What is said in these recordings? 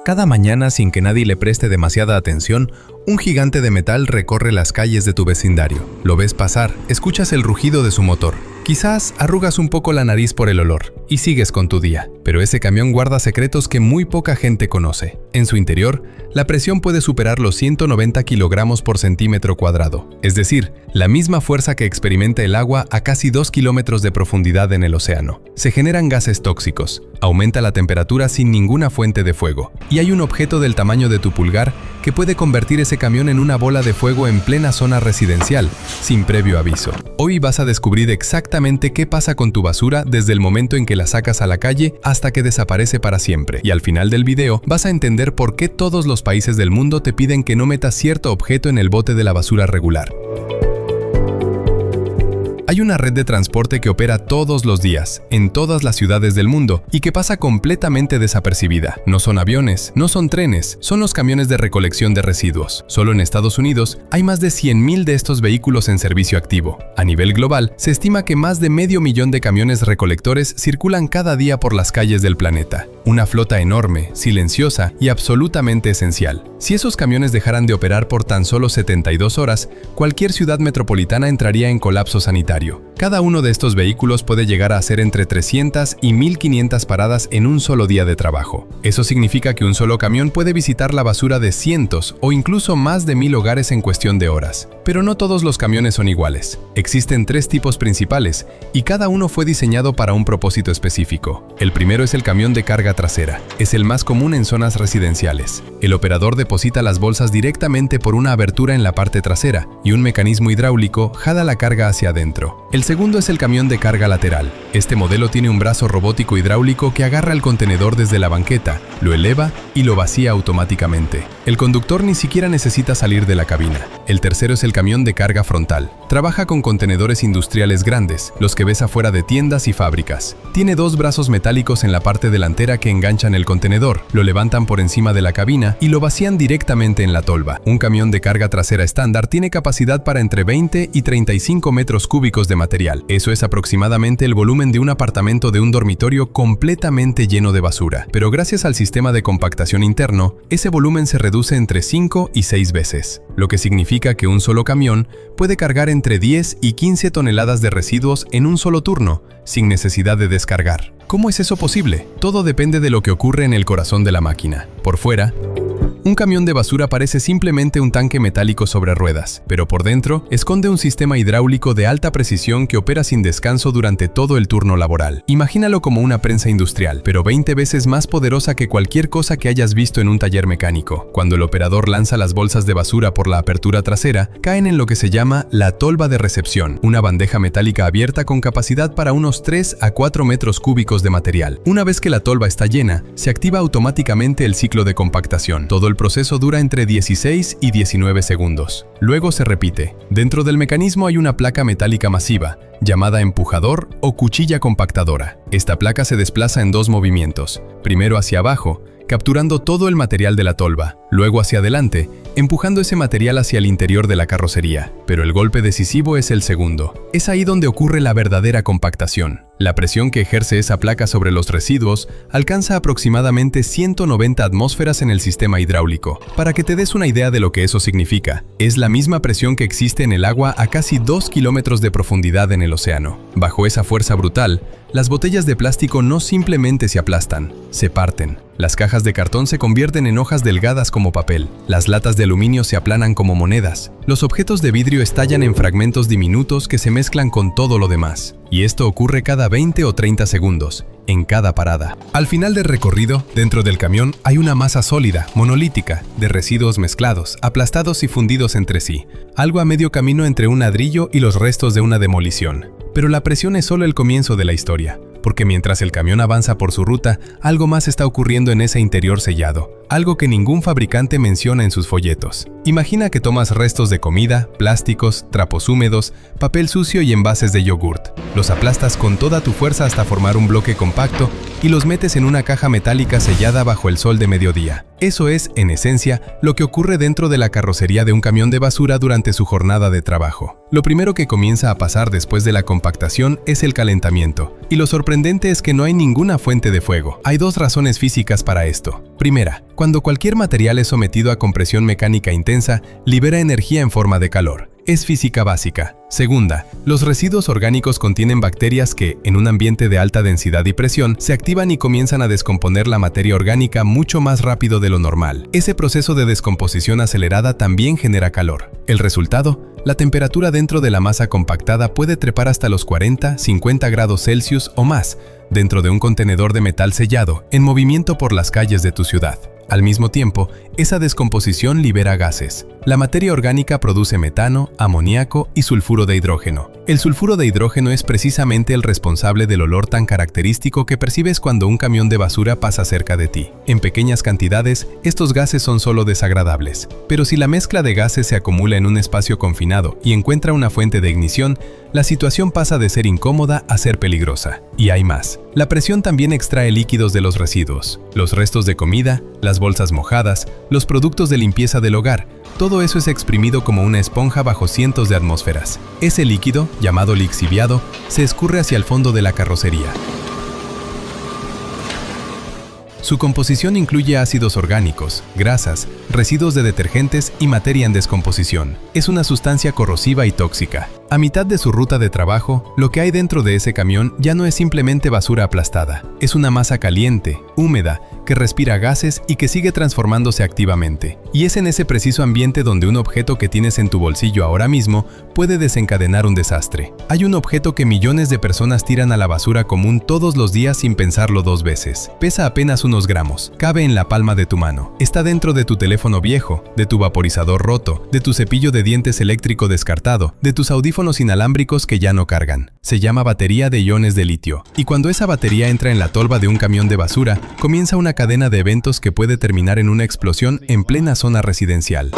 Cada mañana, sin que nadie le preste demasiada atención, un gigante de metal recorre las calles de tu vecindario. Lo ves pasar, escuchas el rugido de su motor. Quizás arrugas un poco la nariz por el olor y sigues con tu día. Pero ese camión guarda secretos que muy poca gente conoce. En su interior, la presión puede superar los 190 kilogramos por centímetro cuadrado. Es decir, la misma fuerza que experimenta el agua a casi 2 kilómetros de profundidad en el océano. Se generan gases tóxicos, aumenta la temperatura sin ninguna fuente de fuego. Y hay un objeto del tamaño de tu pulgar que puede convertir ese camión en una bola de fuego en plena zona residencial, sin previo aviso. Hoy vas a descubrir exactamente qué pasa con tu basura desde el momento en que la sacas a la calle hasta que desaparece para siempre. Y al final del video vas a entender por qué todos los países del mundo te piden que no metas cierto objeto en el bote de la basura regular. Hay una red de transporte que opera todos los días, en todas las ciudades del mundo, y que pasa completamente desapercibida. No son aviones, no son trenes, son los camiones de recolección de residuos. Solo en Estados Unidos hay más de 100,000 de estos vehículos en servicio activo. A nivel global, se estima que más de 500,000 de camiones recolectores circulan cada día por las calles del planeta. Una flota enorme, silenciosa y absolutamente esencial. Si esos camiones dejaran de operar por tan solo 72 horas, cualquier ciudad metropolitana entraría en colapso sanitario. Cada uno de estos vehículos puede llegar a hacer entre 300 y 1,500 paradas en un solo día de trabajo. Eso significa que un solo camión puede visitar la basura de cientos o incluso más de 1,000 hogares en cuestión de horas. Pero no todos los camiones son iguales. Existen 3 tipos principales y cada uno fue diseñado para un propósito específico. El primero es el camión de carga trasera. Es el más común en zonas residenciales. El operador deposita las bolsas directamente por una abertura en la parte trasera y un mecanismo hidráulico jala la carga hacia adentro. El segundo es el camión de carga lateral. Este modelo tiene un brazo robótico hidráulico que agarra el contenedor desde la banqueta, lo eleva y lo vacía automáticamente. El conductor ni siquiera necesita salir de la cabina. El tercero es el camión de carga frontal. Trabaja con contenedores industriales grandes, los que ves afuera de tiendas y fábricas. Tiene 2 brazos metálicos en la parte delantera que enganchan el contenedor, lo levantan por encima de la cabina y lo vacían directamente en la tolva. Un camión de carga trasera estándar tiene capacidad para entre 20 y 35 metros cúbicos de material. Eso es aproximadamente el volumen de un apartamento de un dormitorio completamente lleno de basura. Pero gracias al sistema de compactación interno, ese volumen se reduce entre 5 y 6 veces, lo que significa que un solo camión puede cargar entre 10 y 15 toneladas de residuos en un solo turno, sin necesidad de descargar. ¿Cómo es eso posible? Todo depende de lo que ocurre en el corazón de la máquina. Por fuera, un camión de basura parece simplemente un tanque metálico sobre ruedas, pero por dentro esconde un sistema hidráulico de alta precisión que opera sin descanso durante todo el turno laboral. Imagínalo como una prensa industrial, pero 20 veces más poderosa que cualquier cosa que hayas visto en un taller mecánico. Cuando el operador lanza las bolsas de basura por la apertura trasera, caen en lo que se llama la tolva de recepción, una bandeja metálica abierta con capacidad para unos 3 a 4 metros cúbicos de material. Una vez que la tolva está llena, se activa automáticamente el ciclo de compactación. Todo el proceso dura entre 16 y 19 segundos. Luego se repite. Dentro del mecanismo hay una placa metálica masiva, llamada empujador o cuchilla compactadora. Esta placa se desplaza en 2 movimientos. Primero hacia abajo, capturando todo el material de la tolva. Luego hacia adelante, empujando ese material hacia el interior de la carrocería. Pero el golpe decisivo es el segundo. Es ahí donde ocurre la verdadera compactación. La presión que ejerce esa placa sobre los residuos alcanza aproximadamente 190 atmósferas en el sistema hidráulico. Para que te des una idea de lo que eso significa, es la misma presión que existe en el agua a casi 2 kilómetros de profundidad en el océano. Bajo esa fuerza brutal, las botellas de plástico no simplemente se aplastan, se parten. Las cajas de cartón se convierten en hojas delgadas como papel. Las latas de aluminio se aplanan como monedas. Los objetos de vidrio estallan en fragmentos diminutos que se mezclan con todo lo demás. Y esto ocurre cada 20 o 30 segundos, en cada parada. Al final del recorrido, dentro del camión hay una masa sólida, monolítica, de residuos mezclados, aplastados y fundidos entre sí. Algo a medio camino entre un ladrillo y los restos de una demolición. Pero la presión es solo el comienzo de la historia, porque mientras el camión avanza por su ruta, algo más está ocurriendo en ese interior sellado, algo que ningún fabricante menciona en sus folletos. Imagina que tomas restos de comida, plásticos, trapos húmedos, papel sucio y envases de yogurt. Los aplastas con toda tu fuerza hasta formar un bloque compacto y los metes en una caja metálica sellada bajo el sol de mediodía. Eso es, en esencia, lo que ocurre dentro de la carrocería de un camión de basura durante su jornada de trabajo. Lo primero que comienza a pasar después de la compactación es el calentamiento. Y lo sorprendente es que no hay ninguna fuente de fuego. Hay 2 razones físicas para esto. Primera, Cuando cualquier material es sometido a compresión mecánica intensa, libera energía en forma de calor. Es física básica. Segunda, los residuos orgánicos contienen bacterias que, en un ambiente de alta densidad y presión, se activan y comienzan a descomponer la materia orgánica mucho más rápido de lo normal. Ese proceso de descomposición acelerada también genera calor. El resultado, la temperatura dentro de la masa compactada puede trepar hasta los 40-50 grados Celsius o más, dentro de un contenedor de metal sellado, en movimiento por las calles de tu ciudad. Al mismo tiempo, esa descomposición libera gases. La materia orgánica produce metano, amoníaco y sulfuro de hidrógeno. El sulfuro de hidrógeno es precisamente el responsable del olor tan característico que percibes cuando un camión de basura pasa cerca de ti. En pequeñas cantidades, estos gases son solo desagradables. Pero si la mezcla de gases se acumula en un espacio confinado y encuentra una fuente de ignición, la situación pasa de ser incómoda a ser peligrosa. Y hay más. La presión también extrae líquidos de los residuos. Los restos de comida, las bolsas mojadas, los productos de limpieza del hogar, todo eso es exprimido como una esponja bajo cientos de atmósferas. Ese líquido, llamado lixiviado, se escurre hacia el fondo de la carrocería. Su composición incluye ácidos orgánicos, grasas, residuos de detergentes y materia en descomposición. Es una sustancia corrosiva y tóxica. A mitad de su ruta de trabajo, lo que hay dentro de ese camión ya no es simplemente basura aplastada. Es una masa caliente, húmeda, que respira gases y que sigue transformándose activamente. Y es en ese preciso ambiente donde un objeto que tienes en tu bolsillo ahora mismo puede desencadenar un desastre. Hay un objeto que millones de personas tiran a la basura común todos los días sin pensarlo dos veces. Pesa apenas unos gramos, cabe en la palma de tu mano. Está dentro de tu teléfono viejo, de tu vaporizador roto, de tu cepillo de dientes eléctrico descartado, de tus audífonos inalámbricos que ya no cargan. Se llama batería de iones de litio. Y cuando esa batería entra en la tolva de un camión de basura, comienza una cadena de eventos que puede terminar en una explosión en plena zona residencial.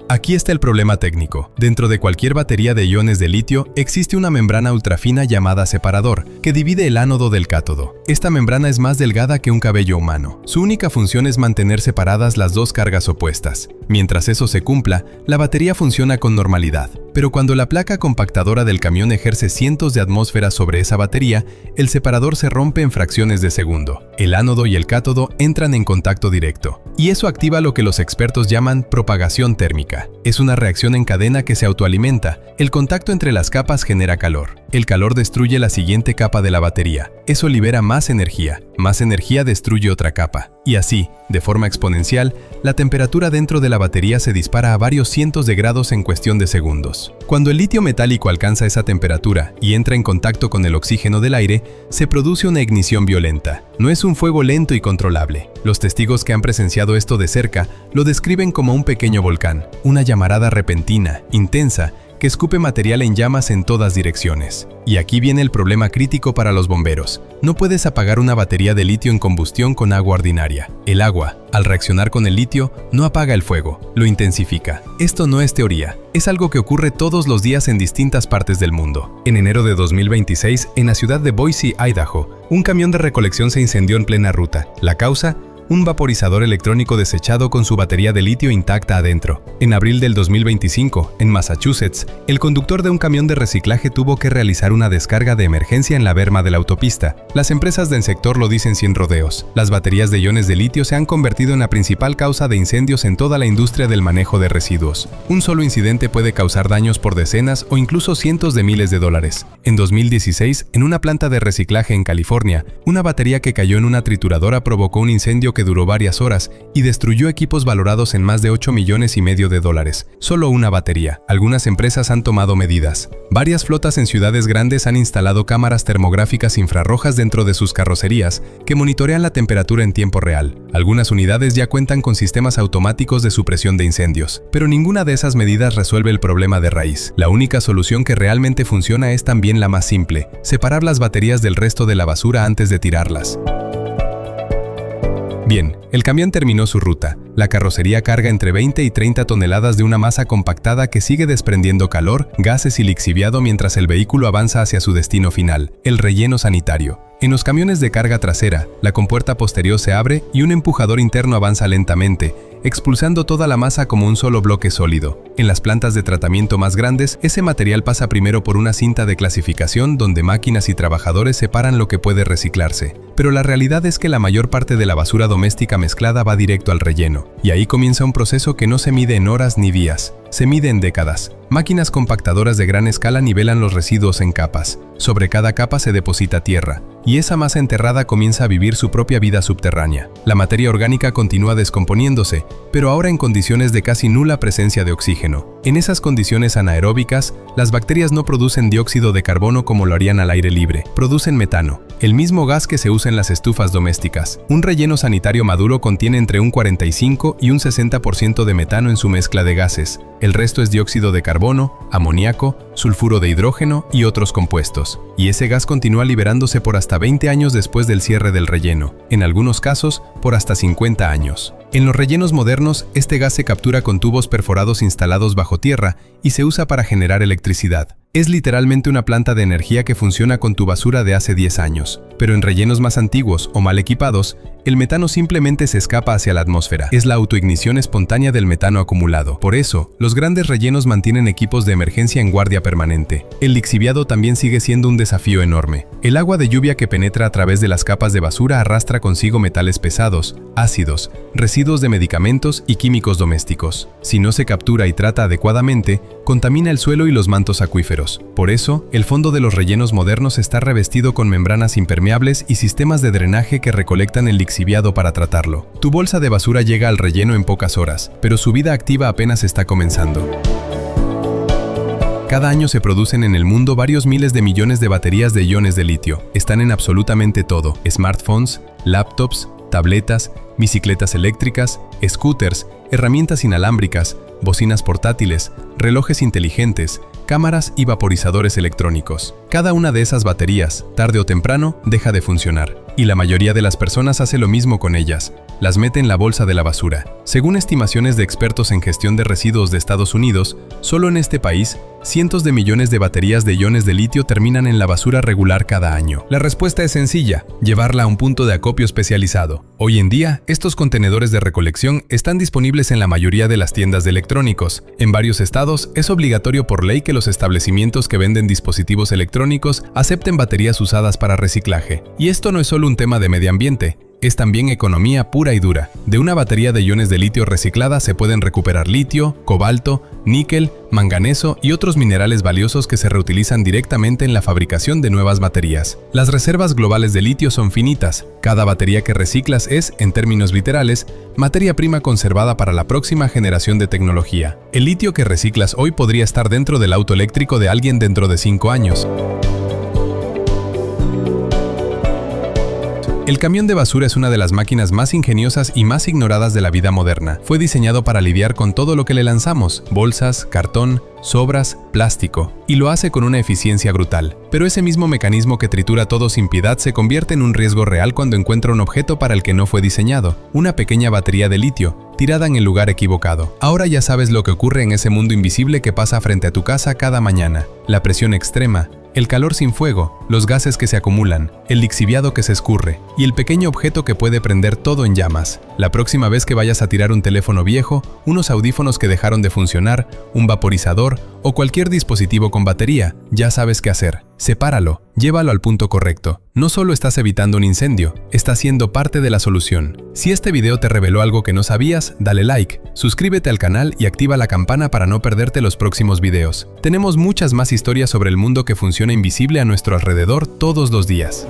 Aquí está el problema técnico. Dentro de cualquier batería de iones de litio existe una membrana ultrafina llamada separador, que divide el ánodo del cátodo. Esta membrana es más delgada que un cabello humano. Su única función es mantener separadas las dos cargas opuestas. Mientras eso se cumpla, la batería funciona con normalidad. Pero cuando la placa compactadora del camión ejerce cientos de atmósferas sobre esa batería, el separador se rompe en fracciones de segundo. El ánodo y el cátodo entran en contacto directo. Y eso activa lo que los expertos llaman propagación térmica. Es una reacción en cadena que se autoalimenta. El contacto entre las capas genera calor. El calor destruye la siguiente capa de la batería. Eso libera más energía. Más energía destruye otra capa. Y así, de forma exponencial, la temperatura dentro de la batería se dispara a varios cientos de grados en cuestión de segundos. Cuando el litio metálico alcanza esa temperatura y entra en contacto con el oxígeno del aire, se produce una ignición violenta. No es un fuego lento y controlable. Los testigos que han presenciado esto de cerca lo describen como un pequeño volcán, una llamarada repentina, intensa, que escupe material en llamas en todas direcciones. Y aquí viene el problema crítico para los bomberos. No puedes apagar una batería de litio en combustión con agua ordinaria. El agua, al reaccionar con el litio, no apaga el fuego, lo intensifica. Esto no es teoría, es algo que ocurre todos los días en distintas partes del mundo. En enero de 2026, en la ciudad de Boise, Idaho, un camión de recolección se incendió en plena ruta. La causa: un vaporizador electrónico desechado con su batería de litio intacta adentro. En abril del 2025, en Massachusetts, el conductor de un camión de reciclaje tuvo que realizar una descarga de emergencia en la berma de la autopista. Las empresas del sector lo dicen sin rodeos. Las baterías de iones de litio se han convertido en la principal causa de incendios en toda la industria del manejo de residuos. Un solo incidente puede causar daños por decenas o incluso cientos de miles de dólares. En 2016, en una planta de reciclaje en California, una batería que cayó en una trituradora provocó un incendio que duró varias horas y destruyó equipos valorados en más de $8,5 millones de dólares. Solo una batería. Algunas empresas han tomado medidas. Varias flotas en ciudades grandes han instalado cámaras termográficas infrarrojas dentro de sus carrocerías que monitorean la temperatura en tiempo real. Algunas unidades ya cuentan con sistemas automáticos de supresión de incendios. Pero ninguna de esas medidas resuelve el problema de raíz. La única solución que realmente funciona es también la más simple: separar las baterías del resto de la basura antes de tirarlas. Bien, el camión terminó su ruta. La carrocería carga entre 20 y 30 toneladas de una masa compactada que sigue desprendiendo calor, gases y lixiviado mientras el vehículo avanza hacia su destino final, el relleno sanitario. En los camiones de carga trasera, la compuerta posterior se abre y un empujador interno avanza lentamente, expulsando toda la masa como un solo bloque sólido. En las plantas de tratamiento más grandes, ese material pasa primero por una cinta de clasificación donde máquinas y trabajadores separan lo que puede reciclarse. Pero la realidad es que la mayor parte de la basura doméstica mezclada va directo al relleno, y ahí comienza un proceso que no se mide en horas ni días, se mide en décadas. Máquinas compactadoras de gran escala nivelan los residuos en capas. Sobre cada capa se deposita tierra, y esa masa enterrada comienza a vivir su propia vida subterránea. La materia orgánica continúa descomponiéndose, pero ahora en condiciones de casi nula presencia de oxígeno. En esas condiciones anaeróbicas, las bacterias no producen dióxido de carbono como lo harían al aire libre, producen metano, el mismo gas que se usa en las estufas domésticas. Un relleno sanitario maduro contiene entre un 45 y un 60% de metano en su mezcla de gases. El resto es dióxido de carbono, amoníaco, sulfuro de hidrógeno y otros compuestos. Y ese gas continúa liberándose por hasta 20 años después del cierre del relleno, en algunos casos por hasta 50 años. En los rellenos modernos, este gas se captura con tubos perforados instalados bajo tierra y se usa para generar electricidad. Es literalmente una planta de energía que funciona con tu basura de hace 10 años. Pero en rellenos más antiguos o mal equipados, el metano simplemente se escapa hacia la atmósfera. Es la autoignición espontánea del metano acumulado. Por eso, los grandes rellenos mantienen equipos de emergencia en guardia permanente. El lixiviado también sigue siendo un desafío enorme. El agua de lluvia que penetra a través de las capas de basura arrastra consigo metales pesados, ácidos, residuos de medicamentos y químicos domésticos. Si no se captura y trata adecuadamente, contamina el suelo y los mantos acuíferos. Por eso, el fondo de los rellenos modernos está revestido con membranas impermeables y sistemas de drenaje que recolectan el lixiviado para tratarlo. Tu bolsa de basura llega al relleno en pocas horas, pero su vida activa apenas está comenzando. Cada año se producen en el mundo varios miles de millones de baterías de iones de litio. Están en absolutamente todo: smartphones, laptops, tabletas, bicicletas eléctricas, scooters, herramientas inalámbricas, bocinas portátiles, relojes inteligentes, cámaras y vaporizadores electrónicos. Cada una de esas baterías, tarde o temprano, deja de funcionar. Y la mayoría de las personas hace lo mismo con ellas. Las mete en la bolsa de la basura. Según estimaciones de expertos en gestión de residuos de Estados Unidos, solo en este país, cientos de millones de baterías de iones de litio terminan en la basura regular cada año. La respuesta es sencilla: llevarla a un punto de acopio especializado. Hoy en día, estos contenedores de recolección están disponibles en la mayoría de las tiendas de electrónicos. En varios estados, es obligatorio por ley que los establecimientos que venden dispositivos electrónicos acepten baterías usadas para reciclaje. Y esto no es solo un tema de medio ambiente. Es también economía pura y dura. De una batería de iones de litio reciclada se pueden recuperar litio, cobalto, níquel, manganeso y otros minerales valiosos que se reutilizan directamente en la fabricación de nuevas baterías. Las reservas globales de litio son finitas. Cada batería que reciclas es, en términos literales, materia prima conservada para la próxima generación de tecnología. El litio que reciclas hoy podría estar dentro del auto eléctrico de alguien dentro de 5 años. El camión de basura es una de las máquinas más ingeniosas y más ignoradas de la vida moderna. Fue diseñado para lidiar con todo lo que le lanzamos: bolsas, cartón, sobras, plástico, y lo hace con una eficiencia brutal. Pero ese mismo mecanismo que tritura todo sin piedad se convierte en un riesgo real cuando encuentra un objeto para el que no fue diseñado: una pequeña batería de litio, tirada en el lugar equivocado. Ahora ya sabes lo que ocurre en ese mundo invisible que pasa frente a tu casa cada mañana: la presión extrema, el calor sin fuego, los gases que se acumulan, el lixiviado que se escurre y el pequeño objeto que puede prender todo en llamas. La próxima vez que vayas a tirar un teléfono viejo, unos audífonos que dejaron de funcionar, un vaporizador o cualquier dispositivo con batería, ya sabes qué hacer. Sepáralo, llévalo al punto correcto. No solo estás evitando un incendio, estás siendo parte de la solución. Si este video te reveló algo que no sabías, dale like, suscríbete al canal y activa la campana para no perderte los próximos videos. Tenemos muchas más historias sobre el mundo que funciona invisible a nuestro alrededor todos los días.